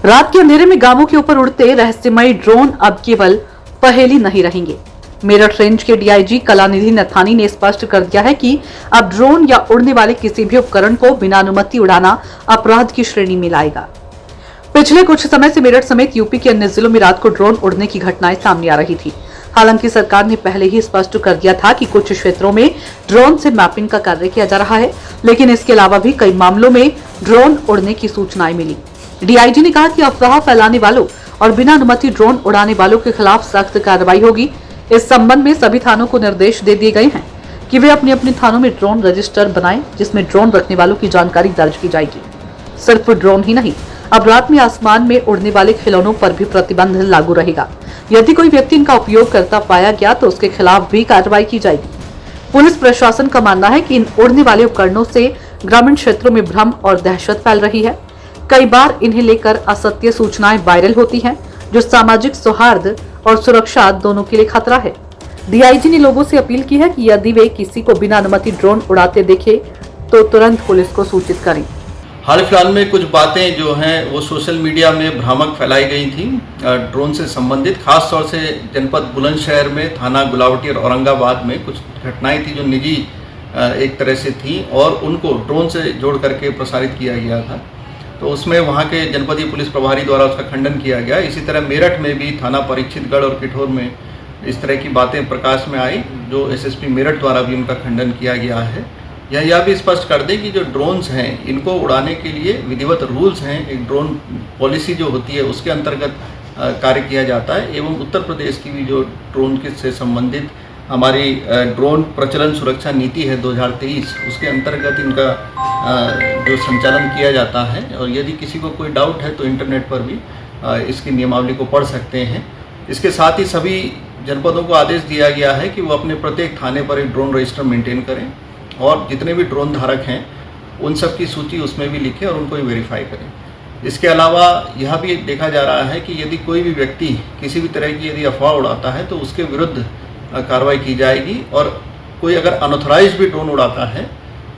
रात के अंधेरे में गांवों के ऊपर उड़ते रहस्यमय ड्रोन अब केवल पहेली नहीं रहेंगे। मेरठ रेंज के डीआईजी कलानिधि नथानी ने स्पष्ट कर दिया है कि अब ड्रोन या उड़ने वाले किसी भी उपकरण को बिना अनुमति उड़ाना अपराध की श्रेणी में लाएगा। पिछले कुछ समय से मेरठ समेत यूपी के अन्य जिलों में रात को ड्रोन उड़ने की घटनाएं सामने आ रही थी। हालांकि सरकार ने पहले ही स्पष्ट कर दिया था कि कुछ क्षेत्रों में ड्रोन से मैपिंग का कार्य किया जा रहा है, लेकिन इसके अलावा भी कई मामलों में ड्रोन उड़ने की सूचनाएं मिली। डीआईजी ने कहा कि अफवाह फैलाने वालों और बिना अनुमति ड्रोन उड़ाने वालों के खिलाफ सख्त कार्रवाई होगी। इस संबंध में सभी थानों को निर्देश दे दिए गए हैं कि वे अपने अपने थानों में ड्रोन रजिस्टर बनाएं, जिसमें ड्रोन रखने वालों की जानकारी दर्ज की जाएगी। सिर्फ ड्रोन ही नहीं, अब रात में आसमान में उड़ने वाले खिलौनों पर भी प्रतिबंध लागू रहेगा। यदि कोई व्यक्ति इनका उपयोग करता पाया गया तो उसके खिलाफ भी कार्रवाई की जाएगी। पुलिस प्रशासन का मानना है कि इन उड़ने वाले उपकरणों से ग्रामीण क्षेत्रों में भ्रम और दहशत फैल रही है। कई बार इन्हें लेकर असत्य सूचनाएं वायरल होती हैं, जो सामाजिक सौहार्द और सुरक्षा दोनों के लिए खतरा है। डीआईजी ने लोगों से अपील की है कि यदि वे किसी को बिना अनुमति ड्रोन उड़ाते देखे तो तुरंत पुलिस को सूचित करें। हाल फिलहाल में कुछ बातें जो हैं वो सोशल मीडिया में भ्रामक फैलाई गई थी ड्रोन से संबंधित। खास तौर से जनपद बुलंदशहर में थाना गुलावटी और औरंगाबाद में कुछ घटनाएं थी जो निजी एक तरह से थी और उनको ड्रोन से जोड़ करके प्रसारित किया गया था। तो उसमें वहाँ के जनपदीय पुलिस प्रभारी द्वारा उसका खंडन किया गया। इसी तरह मेरठ में भी थाना परीक्षितगढ़ और किठौर में इस तरह की बातें प्रकाश में आई, जो एसएसपी मेरठ द्वारा भी उनका खंडन किया गया है। यह भी स्पष्ट कर दें कि जो ड्रोन्स हैं इनको उड़ाने के लिए विधिवत रूल्स हैं। एक ड्रोन पॉलिसी जो होती है उसके अंतर्गत कार्य किया जाता है एवं उत्तर प्रदेश की भी जो ड्रोन से संबंधित हमारी ड्रोन प्रचलन सुरक्षा नीति है 2023, उसके अंतर्गत इनका जो संचालन किया जाता है। और यदि किसी को कोई डाउट है तो इंटरनेट पर भी इसकी नियमावली को पढ़ सकते हैं। इसके साथ ही सभी जनपदों को आदेश दिया गया है कि वो अपने प्रत्येक थाने पर एक ड्रोन रजिस्टर मेंटेन करें और जितने भी ड्रोन धारक हैं उन सब की सूची उसमें भी लिखें और उनको ही वेरीफाई करें। इसके अलावा यह भी देखा जा रहा है कि यदि कोई भी व्यक्ति किसी भी तरह की यदि अफवाह उड़ाता है तो उसके विरुद्ध कार्रवाई की जाएगी और कोई अगर अनऑथराइज भी ड्रोन उड़ाता है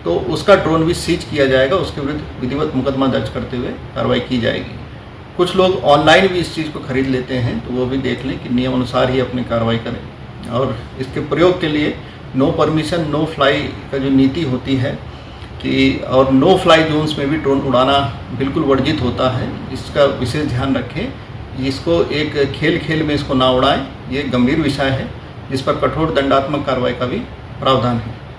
तो उसका ड्रोन भी सीज किया जाएगा, उसके विरुद्ध विधिवत मुकदमा दर्ज करते हुए कार्रवाई की जाएगी। कुछ लोग ऑनलाइन भी इस चीज़ को खरीद लेते हैं, तो वो भी देख लें कि नियम अनुसार ही अपनी कार्रवाई करें। और इसके प्रयोग के लिए नो परमिशन नो फ्लाई का जो नीति होती है कि और नो फ्लाई जोन्स में भी ड्रोन उड़ाना बिल्कुल वर्जित होता है, इसका विशेष ध्यान रखें। इसको एक खेल में इसको ना उड़ाएं, ये गंभीर विषय है जिस पर कठोर दंडात्मक कार्रवाई का भी प्रावधान है।